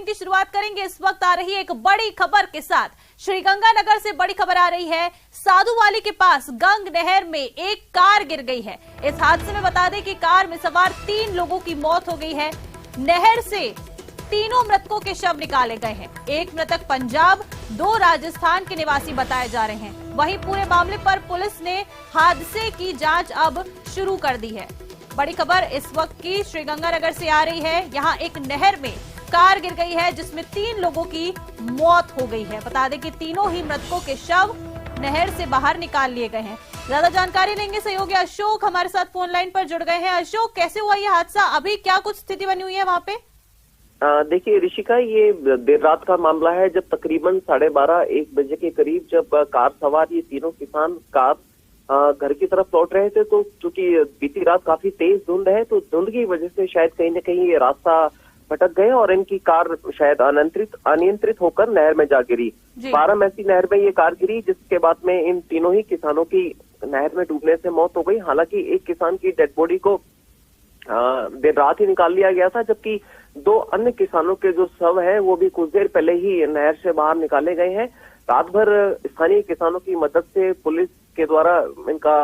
की शुरुआत करेंगे इस वक्त आ रही एक बड़ी खबर के साथ। श्रीगंगानगर से बड़ी खबर आ रही है। साधुवाली के पास गंग नहर में एक कार गिर गई है। इस हादसे में बता दें कि कार में सवार 3 लोगों की मौत हो गई है। नहर से तीनों मृतकों के शव निकाले गए हैं। एक मृतक पंजाब, 2 राजस्थान के निवासी बताए जा रहे हैं। वहीं पूरे मामले पर पुलिस ने हादसे की जांच अब शुरू कर दी है। बड़ी खबर इस वक्त की श्रीगंगानगर से आ रही है। यहां एक नहर में कार गिर गई है जिसमें 3 लोगों की मौत हो गई है। बता दें कि तीनों ही मृतकों के शव नहर से बाहर निकाल लिए गए हैं। ज्यादा जानकारी लेंगे सहयोगी अशोक हमारे साथ फोन लाइन पर जुड़ गए हैं। अशोक, कैसे हुआ ये हादसा? अभी क्या कुछ स्थिति बनी हुई है वहां पे? देखिए ऋषिका, ये देर रात का मामला है जब तकरीबन 12:30-1 बजे के करीब जब कार सवार ये तीनों किसान कार घर की तरफ लौट रहे थे, तो चूंकि बीती रात काफी तेज धुंध है, तो धुंध की वजह से शायद कहीं न कहीं ये रास्ता भटक गए और इनकी कार शायद अनियंत्रित होकर नहर में जा गिरी। बारामसी नहर में ये कार गिरी, जिसके बाद में इन तीनों ही किसानों की नहर में डूबने से मौत हो गई। हालांकि एक किसान की डेड बॉडी को देर रात ही निकाल लिया गया था, जबकि 2 अन्य किसानों के जो शव है वो भी कुछ देर पहले ही नहर से बाहर निकाले गए हैं। रात भर स्थानीय किसानों की मदद से पुलिस के द्वारा इनका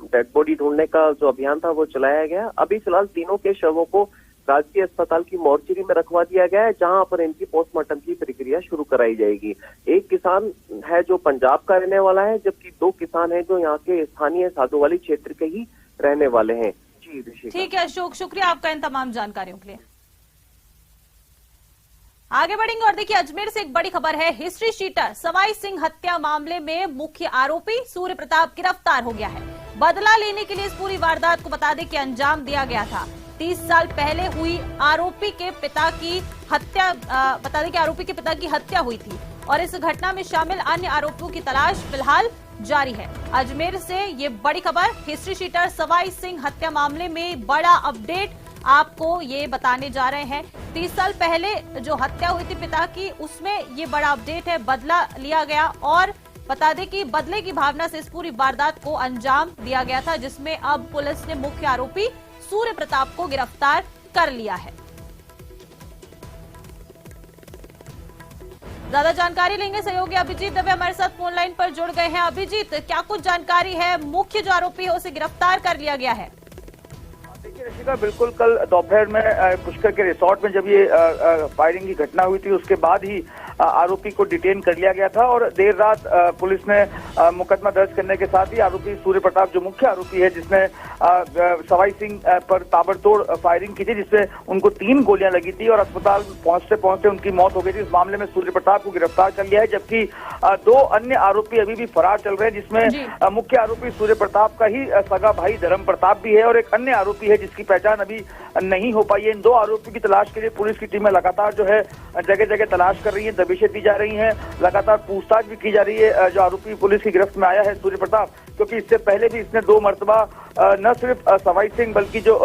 डेड बॉडी ढूंढने का जो अभियान था वो चलाया गया। अभी फिलहाल तीनों के शवों को राजकीय अस्पताल की मोर्चरी में रखवा दिया गया है, जहां पर इनकी पोस्टमार्टम की प्रक्रिया शुरू कराई जाएगी। एक किसान है जो पंजाब का रहने वाला है, जबकि 2 किसान हैं जो यहाँ के स्थानीय साधुवाली क्षेत्र के ही रहने वाले हैं। जी ठीक है अशोक, शुक्रिया आपका इन तमाम जानकारियों के लिए। आगे बढ़ेंगे और देखिए अजमेर से एक बड़ी खबर है। हिस्ट्री शीटर सवाई सिंह हत्या मामले में मुख्य आरोपी सूर्य प्रताप गिरफ्तार हो गया है। बदला लेने के लिए इस पूरी वारदात को बता दें कि अंजाम दिया गया था। 30 साल पहले हुई आरोपी के पिता की हत्या बता दें कि आरोपी के पिता की हत्या हुई थी और इस घटना में शामिल अन्य आरोपियों की तलाश फिलहाल जारी है। अजमेर से ये बड़ी खबर, हिस्ट्री शीटर सवाई सिंह हत्या मामले में बड़ा अपडेट आपको ये बताने जा रहे हैं। 30 साल पहले जो हत्या हुई थी पिता की, उसमें ये बड़ा अपडेट है। बदला लिया गया और बता दें कि बदले की भावना से इस पूरी वारदात को अंजाम दिया गया था, जिसमें अब पुलिस ने मुख्य आरोपी सूर्य प्रताप को गिरफ्तार कर लिया है। ज्यादा जानकारी लेंगे सहयोगी अभिजीत दवे हमारे साथ फोन लाइन पर जुड़ गए हैं। अभिजीत, क्या कुछ जानकारी है? मुख्य जो आरोपी है उसे गिरफ्तार कर लिया गया है। देखिए ऋषिका, बिल्कुल कल दोपहर में पुष्कर के रिसोर्ट में जब ये फायरिंग की घटना हुई थी उसके बाद ही आरोपी को डिटेन कर लिया गया था और देर रात पुलिस ने मुकदमा दर्ज करने के साथ ही आरोपी सूर्य प्रताप जो मुख्य आरोपी है, जिसने सवाई सिंह पर ताबड़तोड़ फायरिंग की थी, जिसमें उनको 3 गोलियां लगी थी और अस्पताल पहुंचते पहुंचते उनकी मौत हो गई थी। इस मामले में सूर्य प्रताप को गिरफ्तार कर लिया है, जबकि 2 अन्य आरोपी अभी भी फरार चल रहे हैं, जिसमें मुख्य आरोपी सूर्य प्रताप का ही सगा भाई धर्म प्रताप भी है और एक अन्य आरोपी है जिसकी पहचान अभी नहीं हो पाई है। इन 2 आरोपियों की तलाश के लिए पुलिस की टीमें लगातार जो है जगह जगह तलाश कर रही है, दबिशें दी जा रही हैं, लगातार पूछताछ भी की जा रही है। जो आरोपी पुलिस की गिरफ्त में आया है सूर्य प्रताप, क्योंकि इससे पहले भी इसने 2 मरतबा न सिर्फ सवाई सिंह बल्कि जो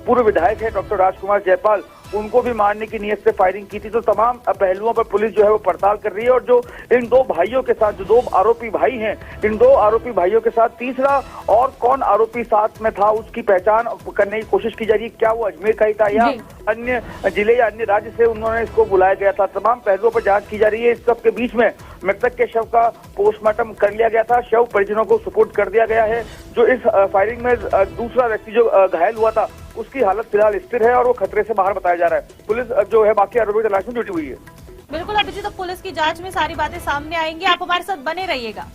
पूर्व विधायक है डॉक्टर राजकुमार जयपाल, उनको भी मारने की नीयत से फायरिंग की थी। तो तमाम पहलुओं पर पुलिस जो है वो पड़ताल कर रही है और जो इन 2 भाइयों के साथ जो 2 आरोपी भाई हैं, इन 2 आरोपी भाइयों के साथ तीसरा और कौन आरोपी साथ में था उसकी पहचान करने की कोशिश की जा रही है। क्या वो अजमेर का ही था या अन्य जिले या अन्य राज्य से उन्होंने इसको बुलाया गया था? तमाम पहलुओं पर जांच की जा रही है। इस सब के बीच में मृतक के शव का पोस्टमार्टम कर लिया गया था, शव परिजनों को सुपुर्द कर दिया गया है। जो इस फायरिंग में दूसरा व्यक्ति जो घायल हुआ था उसकी हालत फिलहाल स्थिर है और वो खतरे से बाहर बताया जा रहा है। पुलिस जो है बाकी आरोपियों की तलाश में जुटी हुई है। बिल्कुल अभिजीत, तो पुलिस की जांच में सारी बातें सामने आएंगी, आप हमारे साथ बने रहिएगा।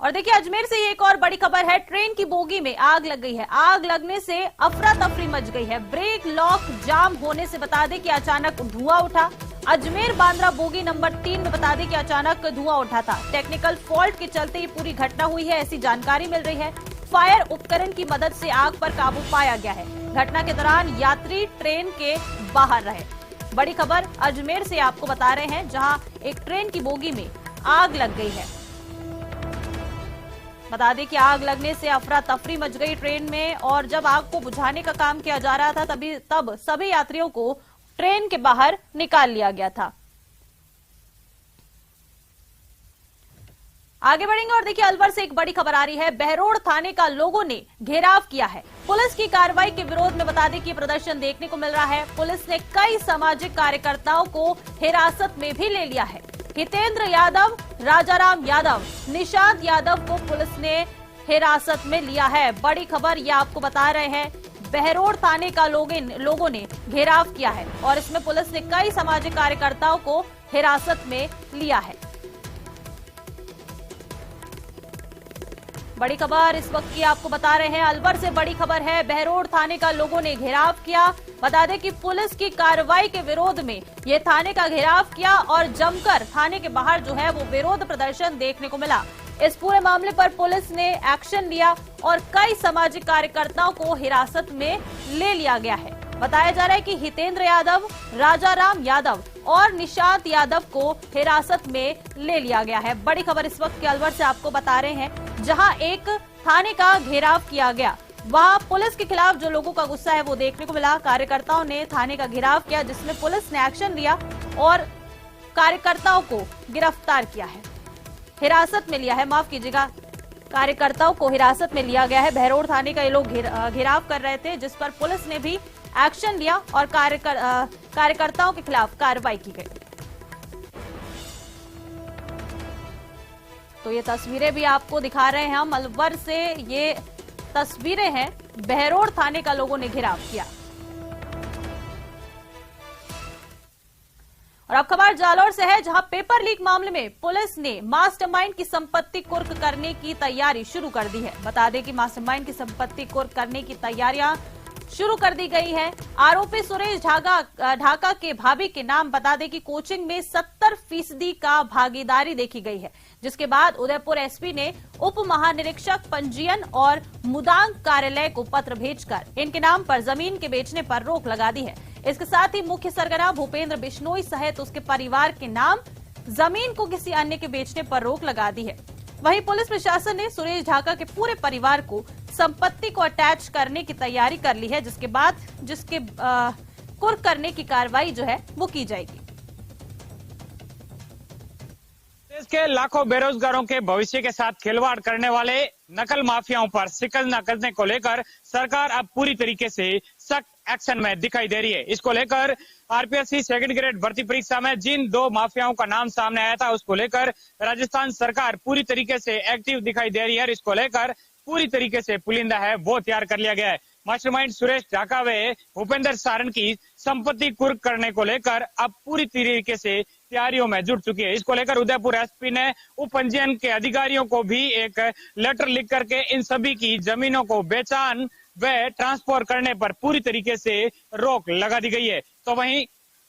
और देखिए अजमेर से एक और बड़ी खबर है। ट्रेन की बोगी में आग लग गई है। आग लगने से अफरा तफरी मच गई है। ब्रेक लॉक जाम होने से बता दें कि अचानक धुआं उठा। अजमेर बांद्रा बोगी नंबर 3 में बता दें कि अचानक धुआं उठा था। टेक्निकल फॉल्ट के चलते ये पूरी घटना हुई है, ऐसी जानकारी मिल रही है। फायर उपकरण की मदद से आग पर काबू पाया गया है। घटना के दौरान यात्री ट्रेन के बाहर रहे। बड़ी खबर अजमेर से आपको बता रहे हैं, जहां एक ट्रेन की बोगी में आग लग गई है। बता दें कि आग लगने से अफरा तफरी मच गई ट्रेन में और जब आग को बुझाने का काम किया जा रहा था तब सभी यात्रियों को ट्रेन के बाहर निकाल लिया गया था। आगे बढ़ेंगे और देखिए अलवर से एक बड़ी खबर आ रही है। बहरोड़ थाने का लोगों ने घेराव किया है। पुलिस की कार्रवाई के विरोध में बता दें कि प्रदर्शन देखने को मिल रहा है। पुलिस ने कई सामाजिक कार्यकर्ताओं को हिरासत में भी ले लिया है। हितेंद्र यादव, राजाराम यादव, निशांत यादव को पुलिस ने हिरासत में लिया है। बड़ी खबर ये आपको बता रहे हैं। बहरोड़ थाने का लोगों ने घेराव किया है और इसमें पुलिस ने कई सामाजिक कार्यकर्ताओं को हिरासत में लिया है। बड़ी खबर इस वक्त की आपको बता रहे हैं। अलवर से बड़ी खबर है। बहरोड़ थाने का लोगों ने घेराव किया। बता दें कि पुलिस की कार्रवाई के विरोध में ये थाने का घेराव किया और जमकर थाने के बाहर जो है वो विरोध प्रदर्शन देखने को मिला। इस पूरे मामले पर पुलिस ने एक्शन लिया और कई सामाजिक कार्यकर्ताओं को हिरासत में ले लिया गया है। बताया जा रहा है कि हितेंद्र यादव, राजाराम यादव और निशांत यादव को हिरासत में ले लिया गया है। बड़ी खबर इस वक्त के अलवर से आपको बता रहे हैं, जहां एक थाने का घेराव किया गया, वहां पुलिस के खिलाफ जो लोगों का गुस्सा है वो देखने को मिला। कार्यकर्ताओं ने थाने का घेराव किया, जिसमें पुलिस ने एक्शन लिया और कार्यकर्ताओं को गिरफ्तार किया है, हिरासत में लिया है। माफ कीजिएगा, कार्यकर्ताओं को हिरासत में लिया गया है। बहरोड़ थाने का ये लोग घेराव कर रहे थे, जिस पर पुलिस ने भी एक्शन लिया और कार्यकर्ताओं के खिलाफ कार्रवाई की गई। तो ये तस्वीरें भी आपको दिखा रहे हैं हम। अलवर से ये तस्वीरें हैं। बहरोड़ थाने का लोगों ने घेराव किया। और अब खबर जालौर से है, जहां पेपर लीक मामले में पुलिस ने मास्टरमाइंड की संपत्ति कुर्क करने की तैयारी शुरू कर दी है। बता दें कि मास्टरमाइंड की संपत्ति कुर्क करने की तैयारियां शुरू कर दी गई है। आरोपी सुरेश ढाका के भाभी के नाम बता दें कि कोचिंग में 70% का भागीदारी देखी गई है, जिसके बाद उदयपुर एसपी ने उप महानिरीक्षक पंजीयन और मुदांक कार्यालय को पत्र भेजकर इनके नाम पर जमीन के बेचने पर रोक लगा दी है। इसके साथ ही मुख्य सरगना भूपेंद्र बिश्नोई सहित उसके परिवार के नाम जमीन को किसी अन्य के बेचने पर रोक लगा दी है। वहीं पुलिस प्रशासन ने सुरेश ढाका के पूरे परिवार को संपत्ति को अटैच करने की तैयारी कर ली है, जिसके कुर्क करने की कार्रवाई जो है वो की जाएगी। देश के लाखों बेरोजगारों के भविष्य के साथ खिलवाड़ करने वाले नकल माफियाओं पर शिकंजा कसने को लेकर सरकार अब पूरी तरीके से सख्त एक्शन में दिखाई दे रही है। इसको लेकर आरपीएससी सेकंड ग्रेड भर्ती परीक्षा में जिन 2 माफियाओं का नाम सामने आया था, उसको लेकर राजस्थान सरकार पूरी तरीके से एक्टिव दिखाई दे रही है। इसको लेकर पूरी तरीके से पुलिंदा है वो तैयार कर लिया गया है। मास्टरमाइंड सुरेश ढाका व भूपेंद्र सारण की संपत्ति कुर्क करने को लेकर अब पूरी तरीके से तैयारियों में जुट चुकी है। इसको लेकर उदयपुर एसपी ने उप पंजीयन के अधिकारियों को भी एक लेटर लिख करके इन सभी की जमीनों को बेचान व ट्रांसफर करने पर पूरी तरीके से रोक लगा दी गई है। तो वहीं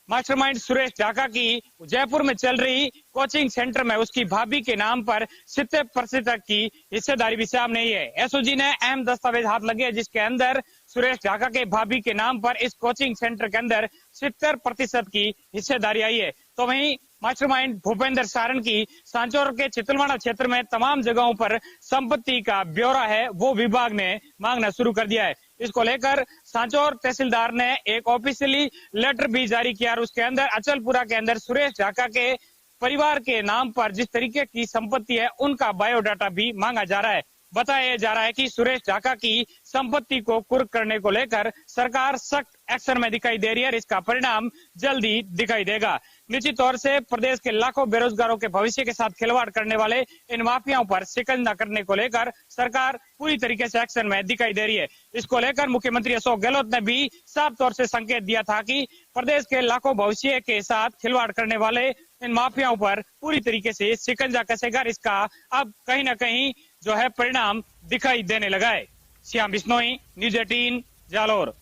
मास्टरमाइंड सुरेश ढाका की जयपुर में चल रही कोचिंग सेंटर में उसकी भाभी के नाम पर 70% की हिस्सेदारी भी सामने आई है। एसओजी ने अहम दस्तावेज हाथ लगे, जिसके अंदर सुरेश ढाका के भाभी के नाम पर इस कोचिंग सेंटर के अंदर 70% की हिस्सेदारी आई है। तो वहीं मास्टरमाइंड भूपेंद्र सारण की सांचौर के चितलवाड़ा क्षेत्र में तमाम जगहों पर संपत्ति का ब्यौरा है वो विभाग ने मांगना शुरू कर दिया है। इसको लेकर सांचौर तहसीलदार ने एक ऑफिशियली लेटर भी जारी किया और उसके अंदर अचलपुरा के अंदर सुरेश ढाका के परिवार के नाम पर जिस तरीके की संपत्ति है उनका बायोडाटा भी मांगा जा रहा है। बताया जा रहा है कि सुरेश ढाका की संपत्ति को कुर्क करने को लेकर सरकार सख्त एक्शन में दिखाई दे रही है और इसका परिणाम जल्दी दिखाई देगा। निश्चित तौर से प्रदेश के लाखों बेरोजगारों के भविष्य के साथ खिलवाड़ करने वाले इन माफियाओं पर शिकंजा करने को लेकर सरकार पूरी तरीके से एक्शन में दिखाई दे रही है। इसको लेकर मुख्यमंत्री अशोक गहलोत ने भी साफ तौर से संकेत दिया था कि प्रदेश के लाखों भविष्य के साथ खिलवाड़ करने वाले इन माफियाओं पर पूरी तरीके से शिकंजा कसेगा। इसका अब कहीं न कहीं जो है परिणाम दिखाई देने लगा है। श्याम बिश्नोई, न्यूज़ 18 जालौर।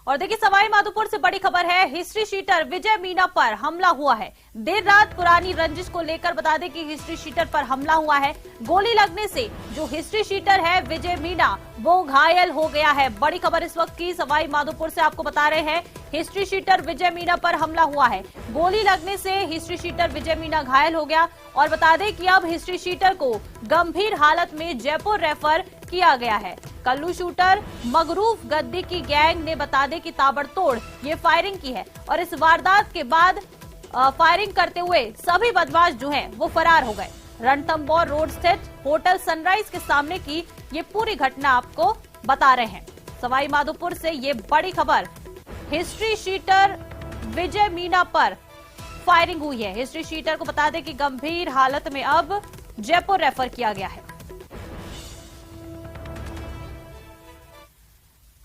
और देखिए सवाई माधोपुर से बड़ी खबर है। हिस्ट्री शीटर विजय मीणा पर हमला हुआ है। देर रात पुरानी रंजिश को लेकर बता दें कि हिस्ट्री शीटर पर हमला हुआ है। गोली लगने से जो हिस्ट्री शीटर है विजय मीणा वो घायल हो गया है। बड़ी खबर इस वक्त की सवाई माधोपुर से आपको बता रहे हैं। हिस्ट्री शीटर विजय मीणा पर हमला हुआ है। गोली लगने से हिस्ट्री शीटर विजय मीणा घायल हो गया और बता दें कि अब हिस्ट्री शीटर को गंभीर हालत में जयपुर रेफर किया गया है। कल्लू शूटर मगरूफ गद्दी की गैंग ने बता दें कि ताबड़तोड़ ये फायरिंग की है और इस वारदात के बाद फायरिंग करते हुए सभी बदमाश जो हैं वो फरार हो गए। रणथंभौर रोड स्थित होटल सनराइज के सामने की ये पूरी घटना आपको बता रहे हैं। सवाई माधोपुर से ये बड़ी खबर, हिस्ट्री शीटर विजय मीना पर फायरिंग हुई है। हिस्ट्री शीटर को बता दें कि गंभीर हालत में अब जयपुर रेफर किया गया है।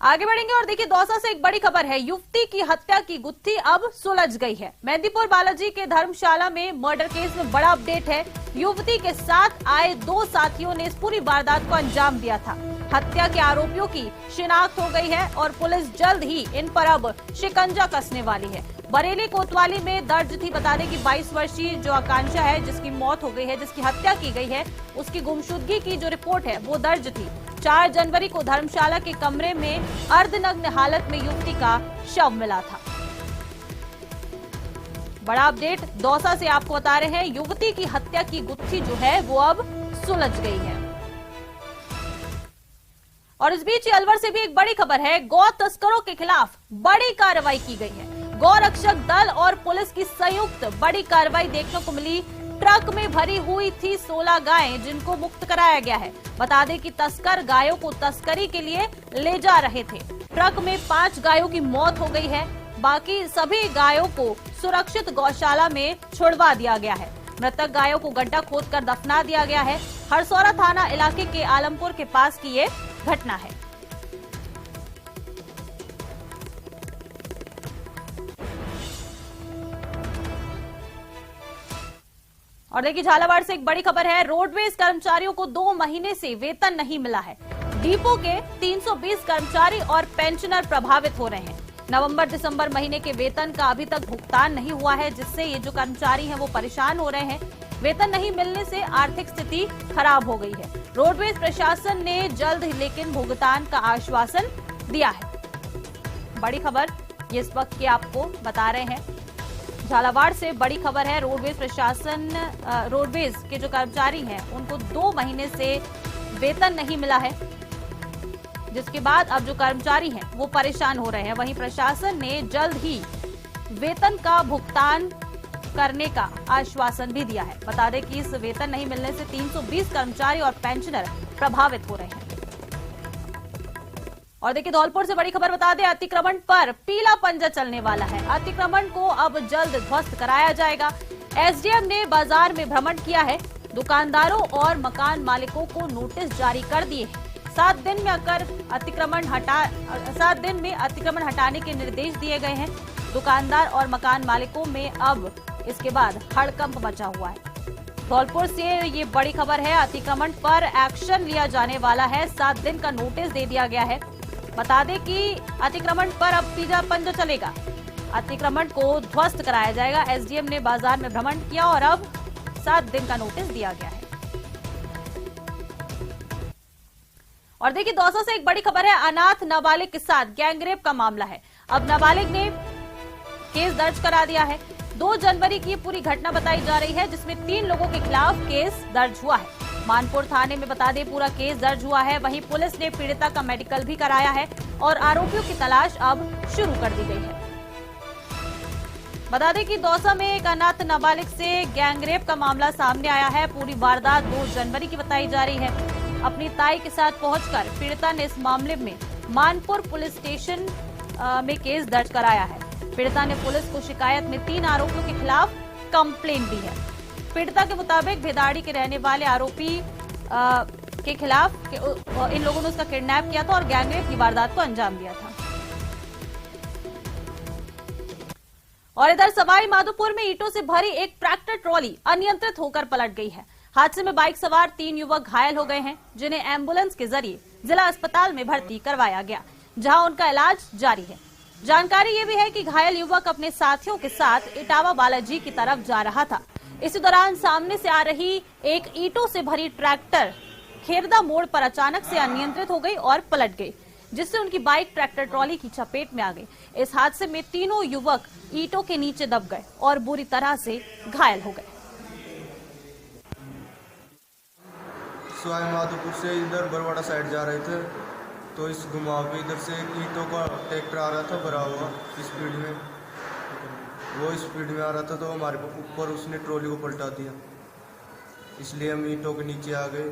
आगे बढ़ेंगे और देखिए दौसा से एक बड़ी खबर है, युवती की हत्या की गुत्थी अब सुलझ गई है। मेहंदीपुर बालाजी के धर्मशाला में मर्डर केस में बड़ा अपडेट है। युवती के साथ आए 2 साथियों ने इस पूरी वारदात को अंजाम दिया था। हत्या के आरोपियों की शिनाख्त हो गई है और पुलिस जल्द ही इन पर अब शिकंजा कसने वाली है। बरेली कोतवाली में दर्ज थी, बता दें कि 22 वर्षीय जो आकांक्षा है, जिसकी मौत हो गई है, जिसकी हत्या की गई है, उसकी गुमशुदगी की जो रिपोर्ट है वो दर्ज थी। 4 जनवरी को धर्मशाला के कमरे में अर्धनग्न हालत में युवती का शव मिला था। बड़ा अपडेट दौसा से आपको बता रहे हैं, युवती की हत्या की गुत्थी जो है वो अब सुलझ गई है। और इस बीच अलवर से भी एक बड़ी खबर है, गौ तस्करों के खिलाफ बड़ी कार्रवाई की गई है। गौ रक्षक दल और पुलिस की संयुक्त बड़ी कार्रवाई देखने को मिली। ट्रक में भरी हुई थी 16 गायें, जिनको मुक्त कराया गया है। बता दें कि तस्कर गायों को तस्करी के लिए ले जा रहे थे। ट्रक में 5 गायों की मौत हो गई है, बाकी सभी गायों को सुरक्षित गौशाला में छुड़वा दिया गया है। मृतक गायों को गड्ढा खोदकर दफना दिया गया है। हरसौरा थाना इलाके के आलमपुर के पास की ये घटना है। और देखिए झालावाड़ से एक बड़ी खबर है, रोडवेज कर्मचारियों को 2 महीने से वेतन नहीं मिला है। डिपो के 320 कर्मचारी और पेंशनर प्रभावित हो रहे हैं। नवंबर दिसंबर महीने के वेतन का अभी तक भुगतान नहीं हुआ है, जिससे ये जो कर्मचारी हैं वो परेशान हो रहे हैं। वेतन नहीं मिलने से आर्थिक स्थिति खराब हो गई है। रोडवेज प्रशासन ने जल्द लेकिन भुगतान का आश्वासन दिया है। बड़ी खबर ये इस वक्त की आपको बता रहे हैं। झालावाड़ से बड़ी खबर है, रोडवेज प्रशासन, रोडवेज के जो कर्मचारी हैं उनको 2 महीने से वेतन नहीं मिला है, जिसके बाद अब जो कर्मचारी हैं वो परेशान हो रहे हैं। वहीं प्रशासन ने जल्द ही वेतन का भुगतान करने का आश्वासन भी दिया है। बता दें कि इस वेतन नहीं मिलने से 320 कर्मचारी और पेंशनर प्रभावित हो रहे हैं। और देखिए धौलपुर से बड़ी खबर बता दें, अतिक्रमण पर पीला पंजा चलने वाला है। अतिक्रमण को अब जल्द ध्वस्त कराया जाएगा। एसडीएम ने बाजार में भ्रमण किया है। दुकानदारों और मकान मालिकों को नोटिस जारी कर दिए हैं। 7 दिन में अतिक्रमण हटाने के निर्देश दिए गए हैं। दुकानदार और मकान मालिकों में अब इसके बाद हड़कंप मचा हुआ है। धौलपुर से ये बड़ी खबर है, अतिक्रमण पर एक्शन लिया जाने वाला है। 7 दिन का नोटिस दे दिया गया है। बता दें कि अतिक्रमण पर अब पीला पंजा चलेगा। अतिक्रमण को ध्वस्त कराया जाएगा। एसडीएम ने बाजार में भ्रमण किया और अब 7 दिन का नोटिस दिया गया है। और देखिए दौसा से एक बड़ी खबर है, अनाथ नाबालिग के साथ गैंगरेप का मामला है। अब नाबालिग ने केस दर्ज करा दिया है। 2 जनवरी की पूरी घटना बताई जा रही है, जिसमें 3 लोगों के खिलाफ केस दर्ज हुआ है। मानपुर थाने में बता दें पूरा केस दर्ज हुआ है। वहीं पुलिस ने पीड़िता का मेडिकल भी कराया है और आरोपियों की तलाश अब शुरू कर दी गई है। बता दें कि दौसा में एक अनाथ नाबालिग से गैंगरेप का मामला सामने आया है। पूरी वारदात 2 जनवरी की बताई जा रही है। अपनी ताई के साथ पहुंचकर पीड़िता ने इस मामले में मानपुर पुलिस स्टेशन में केस दर्ज कराया है। पीड़िता ने पुलिस को शिकायत में 3 आरोपियों के खिलाफ कंप्लेंट दी है। पीड़िता के मुताबिक भेदाड़ी के रहने वाले आरोपी के खिलाफ इन लोगों ने उसका किडनैप किया था और गैंगरेप की वारदात को अंजाम दिया था। और इधर सवाई माधोपुर में ईंटों से भरी एक ट्रैक्टर ट्रॉली अनियंत्रित होकर पलट गई है। हादसे में बाइक सवार 3 युवक घायल हो गए हैं, जिन्हें एम्बुलेंस के जरिए जिला अस्पताल में भर्ती करवाया गया, जहां उनका इलाज जारी है। जानकारी ये भी है कि घायल युवक अपने साथियों के साथ इटावा बालाजी की तरफ जा रहा था। इसी दौरान सामने से आ रही एक ईंटों से भरी ट्रैक्टर खेरदा मोड़ पर अचानक से अनियंत्रित हो गई और पलट गई, जिससे उनकी बाइक ट्रैक्टर ट्रॉली की चपेट में आ गई। इस हादसे में तीनों युवक ईंटों के नीचे दब गए और बुरी तरह से घायल हो गए। सवाई माधोपुर से इधर बरवाड़ा साइड जा रहे थे, तो इस घुमाव पे इधर से ईंटों का ट्रैक्टर आ रहा था भरा हुआ स्पीड में। वो स्पीड में आ रहा था तो हमारे ऊपर उसने ट्रॉली को पलटा दिया। इसलिए हम ईंटों के नीचे आ गए।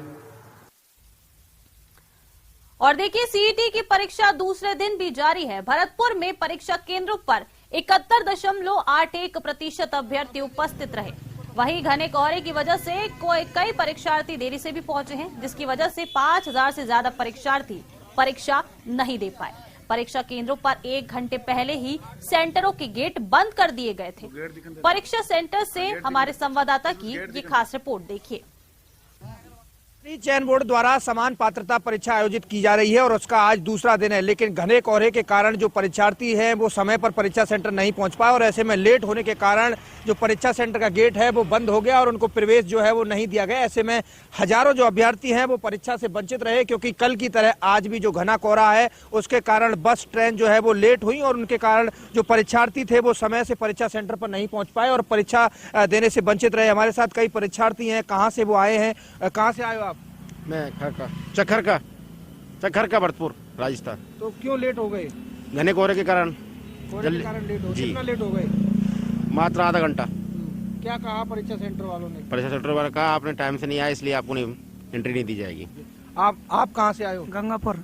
और देखिए, सीईटी की परीक्षा दूसरे दिन भी जारी है। भरतपुर में परीक्षा केंद्रों पर 71.81% अभ्यर्थी उपस्थित रहे। वहीं घने कोहरे की वजह से कई परीक्षार्थी देरी से भी पहुंचे हैं, जिसकी वजह से 5000 से ज्यादा परीक्षार्थी परीक्षा नहीं दे पाए। परीक्षा केंद्रों पर 1 घंटे पहले ही सेंटरों के गेट बंद कर दिए गए थे। परीक्षा सेंटर से हमारे संवाददाता की ये खास रिपोर्ट देखिए। चयन बोर्ड द्वारा समान पात्रता परीक्षा आयोजित की जा रही है और उसका आज दूसरा दिन है, लेकिन घने कोहरे के कारण जो परीक्षार्थी हैं वो समय पर परीक्षा सेंटर नहीं पहुंच पाए और ऐसे में लेट होने के कारण जो परीक्षा सेंटर का गेट है वो बंद हो गया और उनको प्रवेश जो है वो नहीं दिया गया। ऐसे में हजारों जो अभ्यर्थी हैं वो परीक्षा से वंचित रहे, क्योंकि कल की तरह आज भी जो घना कोहरा है उसके कारण बस ट्रेन जो है वो लेट हुई और उनके कारण जो परीक्षार्थी थे वो समय से परीक्षा सेंटर पर नहीं पहुंच पाए और परीक्षा देने से वंचित रहे। हमारे साथ कई परीक्षार्थी हैं, कहाँ से वो आए हैं, कहाँ से आए हो आप? मैं चक्कर का भरतपुर राजस्थान। तो क्यों लेट हो गए? घने कोहरे के कारण। लेट हो, कितना लेट हो गए? मात्र आधा घंटा। क्या कहा परीक्षा सेंटर वालों ने? परीक्षा सेंटर वाला कहा आपने टाइम से नहीं आया इसलिए आपको एंट्री नहीं दी जाएगी। आप कहाँ से आए हो? गंगापुर।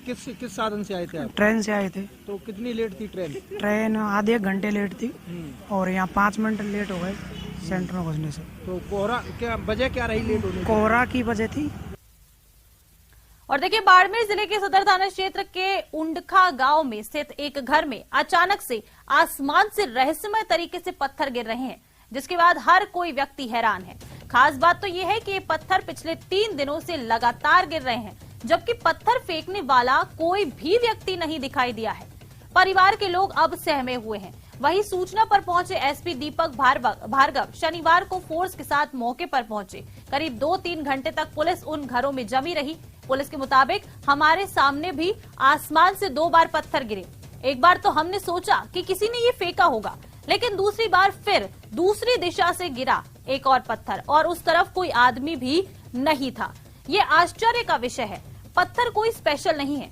किस साधन से आए थे आप? ट्रेन से आए थे। तो कितनी लेट थी ट्रेन? ट्रेन आधे घंटे लेट थी और यहाँ 5 मिनट लेट हो गए सेंटर में घुसने से। तो कोहरा क्या वजह क्या रही लेट होने की? कोहरा की वजह थी। और देखिए, बाड़मेर जिले के सदर थाना क्षेत्र के उंडखा गांव में स्थित एक घर में अचानक से आसमान से रहस्यमय तरीके से पत्थर गिर रहे हैं, जिसके बाद हर कोई व्यक्ति हैरान है। खास बात तो यह है कि ये पत्थर पिछले 3 दिनों से लगातार गिर रहे हैं, जबकि पत्थर फेंकने वाला कोई भी व्यक्ति नहीं दिखाई दिया है। परिवार के लोग अब सहमे हुए हैं। वहीं सूचना पर पहुंचे एसपी दीपक भार्गव शनिवार को फोर्स के साथ मौके पर पहुंचे। करीब 2-3 घंटे तक पुलिस उन घरों में जमी रही। पुलिस के मुताबिक हमारे सामने भी आसमान से 2 बार पत्थर गिरे। एक बार तो हमने सोचा कि किसी ने ये फेंका होगा, लेकिन दूसरी बार फिर दूसरी दिशा से गिरा एक और पत्थर और उस तरफ कोई आदमी भी नहीं था। ये आश्चर्य का विषय है। पत्थर कोई स्पेशल नहीं है।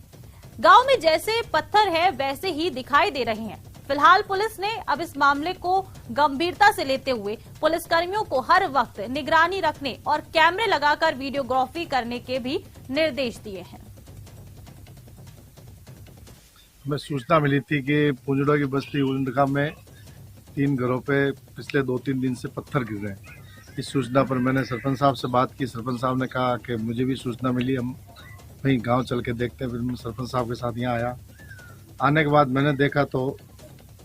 गांव में जैसे पत्थर है वैसे ही दिखाई दे रहे हैं। फिलहाल पुलिस ने अब इस मामले को गंभीरता से लेते हुए पुलिसकर्मियों को हर वक्त निगरानी रखने और कैमरे लगाकर वीडियोग्राफी करने के भी निर्देश दिए हैं। हमें सूचना मिली थी कि पुंजड़ा की बस्ती उंडखा में 3 घरों पे पिछले 2-3 दिन से पत्थर गिर रहे हैं। इस सूचना पर मैंने सरपंच साहब से बात की। सरपंच साहब ने कहा कि मुझे भी सूचना मिली, हम वहीं गांव चल के देखते हैं। फिर मैं सरपंच साहब के साथ यहाँ आया। आने के बाद मैंने देखा तो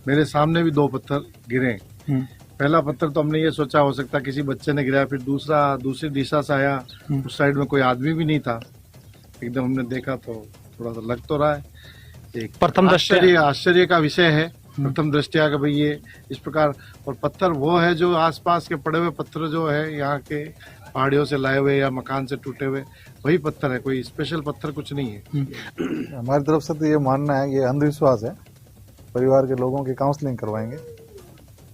मेरे सामने भी 2 पत्थर गिरे। पहला पत्थर तो हमने ये सोचा हो सकता किसी बच्चे ने गिराया, फिर दूसरी दिशा से आया, उस साइड में कोई आदमी भी नहीं था। एकदम हमने देखा तो थोड़ा सा लग तो रहा है, एक प्रथम आश्चर्य का विषय है प्रथम दृष्टया का भाई ये इस प्रकार। और पत्थर वो है जो आसपास के पड़े हुए पत्थर जो है यहाँ के पहाड़ियों से लाए हुए या मकान से टूटे हुए वही पत्थर है, कोई स्पेशल पत्थर कुछ नहीं है। हमारी तरफ से तो ये मानना है, ये अंधविश्वास है। परिवार के लोगों की काउंसलिंग करवाएंगे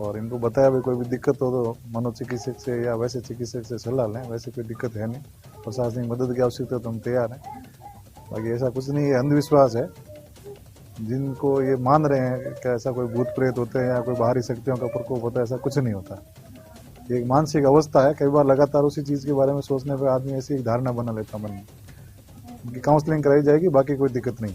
और इनको बताया भाई कोई भी दिक्कत हो तो मनोचिकित्सक से या वैसे चिकित्सक से सलाह लें। वैसे कोई दिक्कत है नहीं, प्रशासनिक मदद की आवश्यकता तो हम तैयार हैं। बाकी ऐसा कुछ नहीं है, अंधविश्वास है। जिनको ये मान रहे हैं कि ऐसा कोई भूत प्रेत होते हैं या कोई बाहरी शक्तियों का प्रकोप होता है, ऐसा कुछ नहीं होता। ये एक मानसिक अवस्था है। कई बार लगातार उसी चीज के बारे में सोचने पर आदमी ऐसी एक धारणा बना लेता मन में। उनकी काउंसलिंग कराई जाएगी, बाकी कोई दिक्कत नहीं।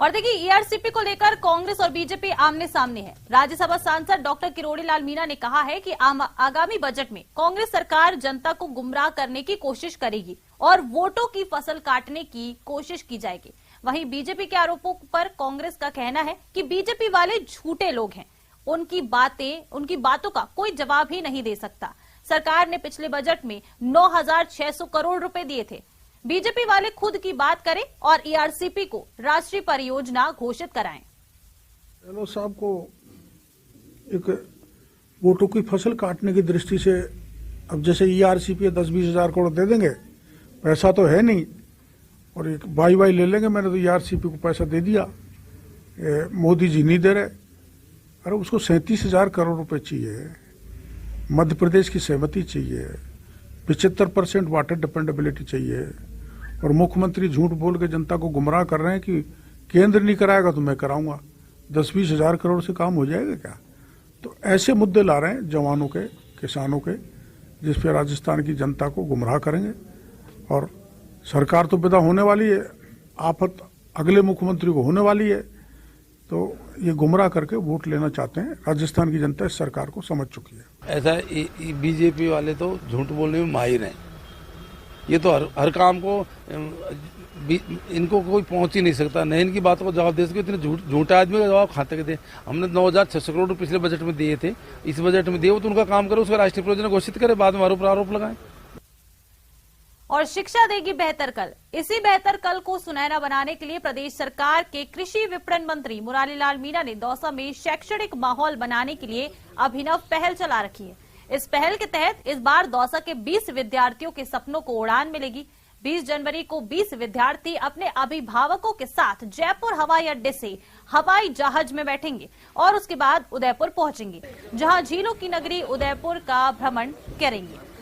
और देखिए, ईआरसीपी को लेकर कांग्रेस और बीजेपी आमने सामने है। राज्यसभा सांसद डॉक्टर किरोड़ी लाल मीणा ने कहा है कि आगामी बजट में कांग्रेस सरकार जनता को गुमराह करने की कोशिश करेगी और वोटों की फसल काटने की कोशिश की जाएगी। वहीं बीजेपी के आरोपों पर कांग्रेस का कहना है कि बीजेपी वाले झूठे लोग हैं, उनकी बातों का कोई जवाब ही नहीं दे सकता। सरकार ने पिछले बजट में 9,600 करोड़ रुपए दिए थे। बीजेपी वाले खुद की बात करें और ईआरसीपी को राष्ट्रीय परियोजना घोषित कराएं। गहलोत साहब को एक वोटों की फसल काटने की दृष्टि से अब जैसे ईआरसीपी 10-20 हजार करोड़ दे देंगे, पैसा तो है नहीं, और एक वाई ले लेंगे, मैंने तो ईआरसीपी को पैसा दे दिया, मोदी जी नहीं दे रहे। अरे उसको 37,000 करोड़ रुपए चाहिए, मध्य प्रदेश की सहमति चाहिए, 75% वाटर डिपेंडेबिलिटी चाहिए, और मुख्यमंत्री झूठ बोल के जनता को गुमराह कर रहे हैं कि केंद्र नहीं कराएगा तो मैं कराऊंगा। 10-20 हजार करोड़ से काम हो जाएगा क्या? तो ऐसे मुद्दे ला रहे हैं जवानों के, किसानों के, जिस पे राजस्थान की जनता को गुमराह करेंगे। और सरकार तो पैदा होने वाली है, आफत अगले मुख्यमंत्री को होने वाली है, तो ये गुमराह करके वोट लेना चाहते हैं। राजस्थान की जनता इस सरकार को समझ चुकी है। ऐसा बीजेपी वाले तो झूठ बोलने में माहिर हैं। ये तो हर काम को इनको कोई पहुंच ही नहीं सकता, नहीं इनकी बातों को जवाब दे सके। इतने झूठे आदमी का जवाब खाते के थे। हमने 9,600 करोड़ पिछले बजट में दिए थे, इस बजट में दिए, वो तो उनका काम करे, उसका राष्ट्रीय प्रयोजन घोषित करे, बाद में आरोप लगाए। और शिक्षा देगी बेहतर कल। इसी बेहतर कल को सुनहरा बनाने के लिए प्रदेश सरकार के कृषि विपणन मंत्री मुरारी लाल मीणा ने दौसा में शैक्षणिक माहौल बनाने के लिए अभिनव पहल चला रखी है। इस पहल के तहत इस बार दौसा के 20 विद्यार्थियों के सपनों को उड़ान मिलेगी। 20 जनवरी को 20 विद्यार्थी अपने अभिभावकों के साथ जयपुर हवाई अड्डे से हवाई जहाज में बैठेंगे और उसके बाद उदयपुर पहुंचेंगे, जहां झीलों की नगरी उदयपुर का भ्रमण करेंगे।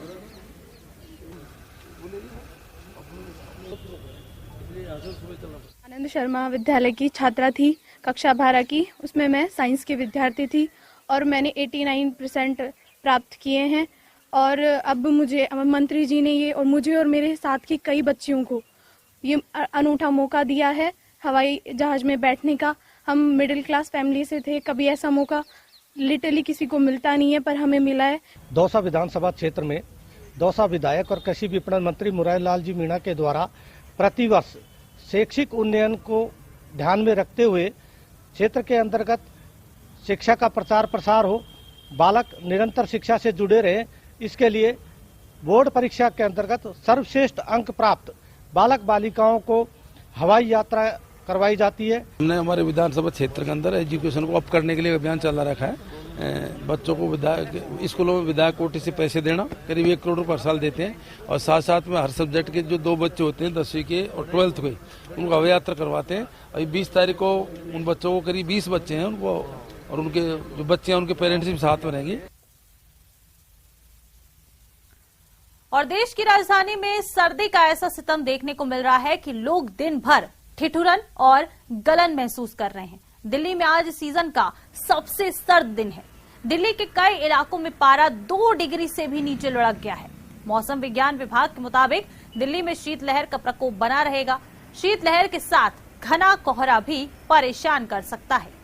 आनंद शर्मा विद्यालय की छात्रा थी, कक्षा 12 की। उसमें मैं साइंस की विद्यार्थी थी और मैंने 89% प्राप्त किए हैं। और अब मुझे मंत्री जी ने ये और मुझे और मेरे साथ की कई बच्चियों को ये अनूठा मौका दिया है हवाई जहाज में बैठने का। हम मिडिल क्लास फैमिली से थे, कभी ऐसा मौका लिटरली किसी को मिलता नहीं है, पर हमें मिला है। दौसा विधानसभा क्षेत्र में दौसा विधायक और कृषि विपणन मंत्री मुरारी लाल जी मीणा के द्वारा प्रतिवर्ष शैक्षिक उन्नयन को ध्यान में रखते हुए क्षेत्र के अंतर्गत शिक्षा का प्रचार प्रसार हो, बालक निरंतर शिक्षा से जुड़े रहे, इसके लिए बोर्ड परीक्षा के अंतर्गत सर्वश्रेष्ठ अंक प्राप्त बालक बालिकाओं को हवाई यात्रा करवाई जाती है। हमने हमारे विधानसभा क्षेत्र के अंदर एजुकेशन को अप करने के लिए अभियान चला रखा है। बच्चों को स्कूलों में विधायक कोटि से पैसे देना, करीब 1 करोड़ रुपये हर साल देते हैं। और साथ साथ में हर सब्जेक्ट के जो 2 बच्चे होते हैं 10वीं के और 12th के, उनको हवाई यात्रा करवाते हैं। अभी 20 तारीख को उन बच्चों को, करीब 20 बच्चे हैं उनको, और उनके जो बच्चे हैं उनके पेरेंट्स भी साथ में रहेंगे। और देश की राजधानी में सर्दी का ऐसा सितम देखने को मिल रहा है कि लोग दिन भर ठिठुरन और गलन महसूस कर रहे हैं। दिल्ली में आज सीजन का सबसे सर्द दिन है। दिल्ली के कई इलाकों में पारा 2 डिग्री से भी नीचे लुढ़क गया है। मौसम विज्ञान विभाग के मुताबिक दिल्ली में शीतलहर का प्रकोप बना रहेगा। शीतलहर के साथ घना कोहरा भी परेशान कर सकता है।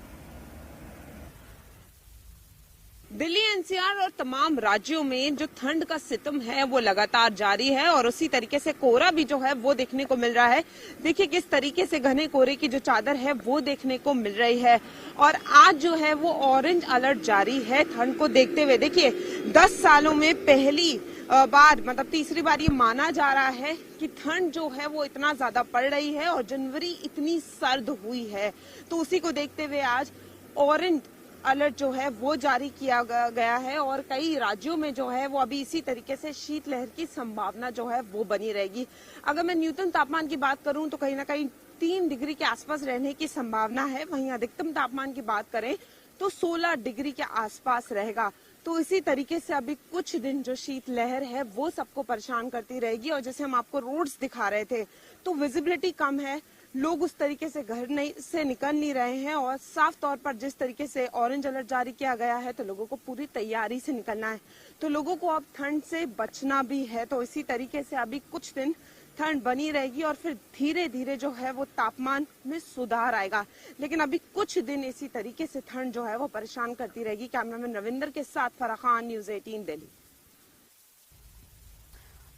दिल्ली एनसीआर और तमाम राज्यों में जो ठंड का सितम है वो लगातार जारी है और उसी तरीके से कोहरा भी जो है वो देखने को मिल रहा है। देखिए किस तरीके से घने कोहरे की जो चादर है वो देखने को मिल रही है। और आज जो है वो ऑरेंज अलर्ट जारी है ठंड को देखते हुए। देखिए 10 सालों में पहली बार, मतलब तीसरी बार ये माना जा रहा है कि ठंड जो है वो इतना ज्यादा पड़ रही है और जनवरी इतनी सर्द हुई है। तो उसी को देखते हुए आज ऑरेंज अलर्ट जो है वो जारी किया गया है और कई राज्यों में जो है वो अभी इसी तरीके से शीतलहर की संभावना जो है वो बनी रहेगी। अगर मैं न्यूनतम तापमान की बात करूं तो कहीं ना कहीं 3 डिग्री के आसपास रहने की संभावना है। वहीं अधिकतम तापमान की बात करें तो 16 डिग्री के आसपास रहेगा। तो इसी तरीके से अभी कुछ दिन जो शीतलहर है वो सबको परेशान करती रहेगी। और जैसे हम आपको रोड्स दिखा रहे थे तो विजिबिलिटी कम है, लोग उस तरीके से घर से निकल नहीं रहे हैं। और साफ तौर पर जिस तरीके से ऑरेंज अलर्ट जारी किया गया है तो लोगों को पूरी तैयारी से निकलना है। तो लोगों को अब ठंड से बचना भी है। तो इसी तरीके से अभी कुछ दिन ठंड बनी रहेगी और फिर धीरे धीरे जो है वो तापमान में सुधार आएगा। लेकिन अभी कुछ दिन इसी तरीके से ठंड जो है वो परेशान करती रहेगी। कैमरामैन रविंदर के साथ फराह खान, न्यूज 18 दिल्ली।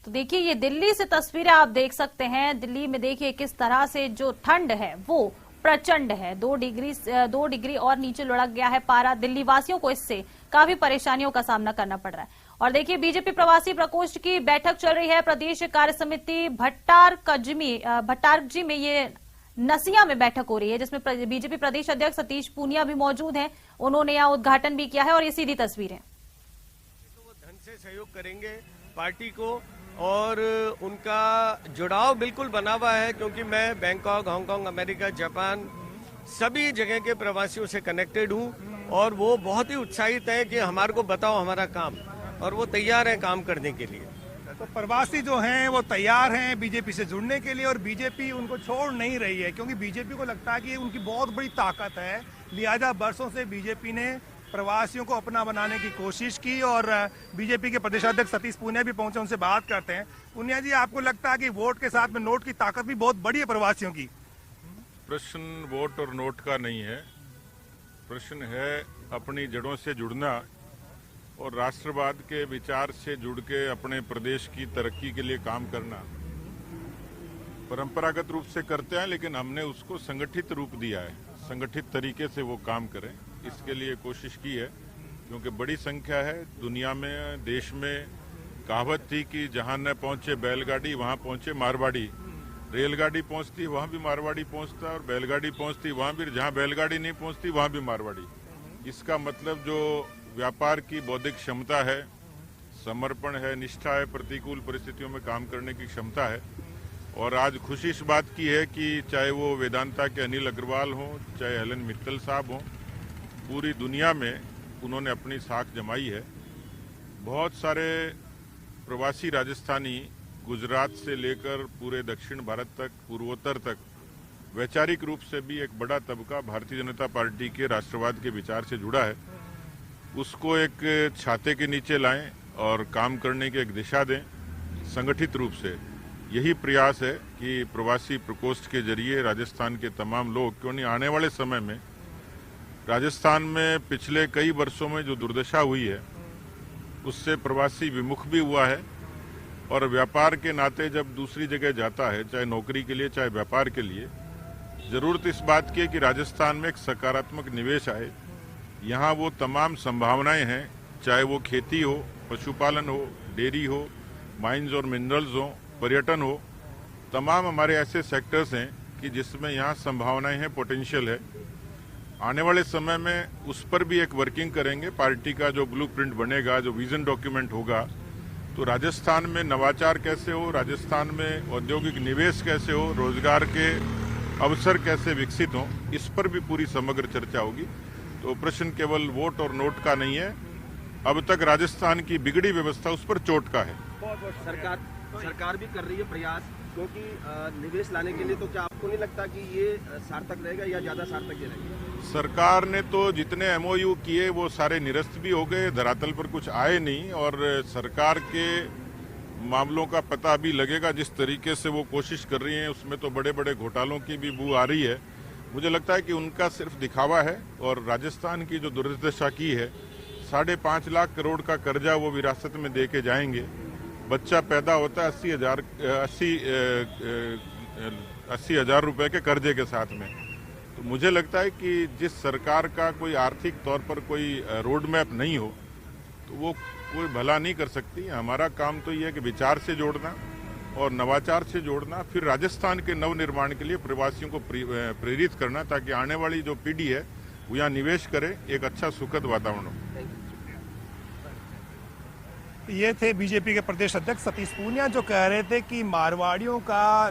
तो देखिए ये दिल्ली से तस्वीरें आप देख सकते हैं। दिल्ली में देखिए किस तरह से जो ठंड है वो प्रचंड है। 2 डिग्री और नीचे लुढ़क गया है पारा। दिल्ली वासियों को इससे काफी परेशानियों का सामना करना पड़ रहा है। और देखिए बीजेपी प्रवासी प्रकोष्ठ की बैठक चल रही है। प्रदेश कार्य समिति भट्टारजी में ये नसिया में बैठक हो रही है, जिसमें बीजेपी प्रदेश अध्यक्ष सतीश पूनिया भी मौजूद हैं। उन्होंने यहाँ उद्घाटन भी किया है और ये सीधी तस्वीर है। तो वो धन से सहयोग करेंगे पार्टी को और उनका जुड़ाव बिल्कुल बना हुआ है, क्योंकि मैं बैंकॉक, हांगकांग, अमेरिका, जापान सभी जगह के प्रवासियों से कनेक्टेड हूँ और वो बहुत ही उत्साहित है कि हमारे को बताओ हमारा काम, और वो तैयार हैं काम करने के लिए। तो प्रवासी जो हैं वो तैयार हैं बीजेपी से जुड़ने के लिए और बीजेपी उनको छोड़ नहीं रही है, क्योंकि बीजेपी को लगता है कि उनकी बहुत बड़ी ताकत है। लिहाजा बरसों से बीजेपी ने प्रवासियों को अपना बनाने की कोशिश की और बीजेपी के प्रदेशाध्यक्ष सतीश पूनिया भी पहुंचे, उनसे बात करते हैं। पूनिया जी, आपको लगता है कि वोट के साथ में नोट की ताकत भी बहुत बड़ी है प्रवासियों की? प्रश्न वोट और नोट का नहीं है, प्रश्न है अपनी जड़ों से जुड़ना और राष्ट्रवाद के विचार से जुड़ के अपने प्रदेश की तरक्की के लिए काम करना। परंपरागत रूप से करते हैं, लेकिन हमने उसको संगठित रूप दिया है, संगठित तरीके से वो काम करें, इसके लिए कोशिश की है। क्योंकि बड़ी संख्या है दुनिया में, देश में कहावत थी कि जहां न पहुंचे बैलगाड़ी वहां पहुंचे मारवाड़ी। रेलगाड़ी पहुंचती वहां भी मारवाड़ी पहुंचता, और बैलगाड़ी पहुंचती वहां भी, जहां बैलगाड़ी नहीं पहुंचती वहां भी मारवाड़ी। इसका मतलब जो व्यापार की बौद्धिक क्षमता है, समर्पण है, निष्ठा है, प्रतिकूल परिस्थितियों में काम करने की क्षमता है। और आज खुशी इस बात की है कि चाहे वो वेदांता के अनिल अग्रवाल हों, चाहे हेलन मित्तल साहब हों, पूरी दुनिया में उन्होंने अपनी साख जमाई है। बहुत सारे प्रवासी राजस्थानी गुजरात से लेकर पूरे दक्षिण भारत तक, पूर्वोत्तर तक वैचारिक रूप से भी एक बड़ा तबका भारतीय जनता पार्टी के राष्ट्रवाद के विचार से जुड़ा है। उसको एक छाते के नीचे लाएं और काम करने की एक दिशा दें संगठित रूप से। यही प्रयास है कि प्रवासी प्रकोष्ठ के जरिए राजस्थान के तमाम लोग, क्यों नहीं आने वाले समय में राजस्थान में पिछले कई वर्षों में जो दुर्दशा हुई है उससे प्रवासी विमुख भी हुआ है। और व्यापार के नाते जब दूसरी जगह जाता है, चाहे नौकरी के लिए चाहे व्यापार के लिए, जरूरत इस बात की है कि राजस्थान में एक सकारात्मक निवेश आए। यहाँ वो तमाम संभावनाएं हैं, चाहे वो खेती हो, पशुपालन हो, डेयरी हो, माइंस और मिनरल्स हो, पर्यटन हो, तमाम हमारे ऐसे सेक्टर्स हैं कि जिसमें यहाँ संभावनाएं हैं, पोटेंशियल है। आने वाले समय में उस पर भी एक वर्किंग करेंगे। पार्टी का जो ब्लूप्रिंट बनेगा, जो विजन डॉक्यूमेंट होगा, तो राजस्थान में नवाचार कैसे हो, राजस्थान में औद्योगिक निवेश कैसे हो, रोजगार के अवसर कैसे विकसित हो, इस पर भी पूरी समग्र चर्चा होगी। तो प्रश्न केवल वोट और नोट का नहीं है, अब तक राजस्थान की बिगड़ी व्यवस्था उस पर चोट का है। सरकार भी कर रही है प्रयास, क्योंकि निवेश लाने के लिए, तो क्या आपको नहीं लगता कि ये सार्थक रहेगा या ज्यादा सार्थक रहेगा? सरकार ने तो जितने एमओयू किए वो सारे निरस्त भी हो गए, धरातल पर कुछ आए नहीं। और सरकार के मामलों का पता अभी लगेगा। जिस तरीके से वो कोशिश कर रही है उसमें तो बड़े बड़े घोटालों की भी बू आ रही है। मुझे लगता है कि उनका सिर्फ दिखावा है। और राजस्थान की जो दुर्दशा की है, 5.5 लाख करोड़ का कर्जा वो विरासत में दे के जाएंगे। बच्चा पैदा होता है 80,000 रुपए के कर्जे के साथ में। तो मुझे लगता है कि जिस सरकार का कोई आर्थिक तौर पर कोई रोड मैप नहीं हो तो वो कोई भला नहीं कर सकती। हमारा काम तो ये है कि विचार से जोड़ना और नवाचार से जोड़ना, फिर राजस्थान के नवनिर्माण के लिए प्रवासियों को प्रेरित करना, ताकि आने वाली जो पीढ़ी है वो यहाँ निवेश करे, एक अच्छा सुखद वातावरण हो। ये थे बीजेपी के प्रदेश अध्यक्ष सतीश पूनिया, जो कह रहे थे कि मारवाड़ियों का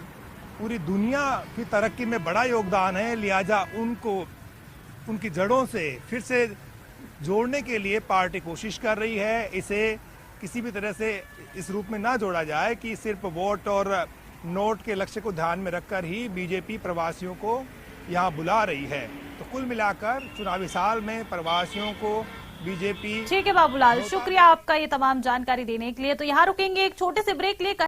पूरी दुनिया की तरक्की में बड़ा योगदान है, लिहाजा उनको उनकी जड़ों से फिर से जोड़ने के लिए पार्टी कोशिश कर रही है। इसे किसी भी तरह से इस रूप में ना जोड़ा जाए कि सिर्फ वोट और नोट के लक्ष्य को ध्यान में रखकर ही बीजेपी प्रवासियों को यहाँ बुला रही है। तो कुल मिलाकर चुनावी साल में प्रवासियों को बीजेपी। ठीक है बाबूलाल, शुक्रिया आपका ये तमाम जानकारी देने के लिए। तो यहाँ रुकेंगे एक छोटे से ब्रेक लिए।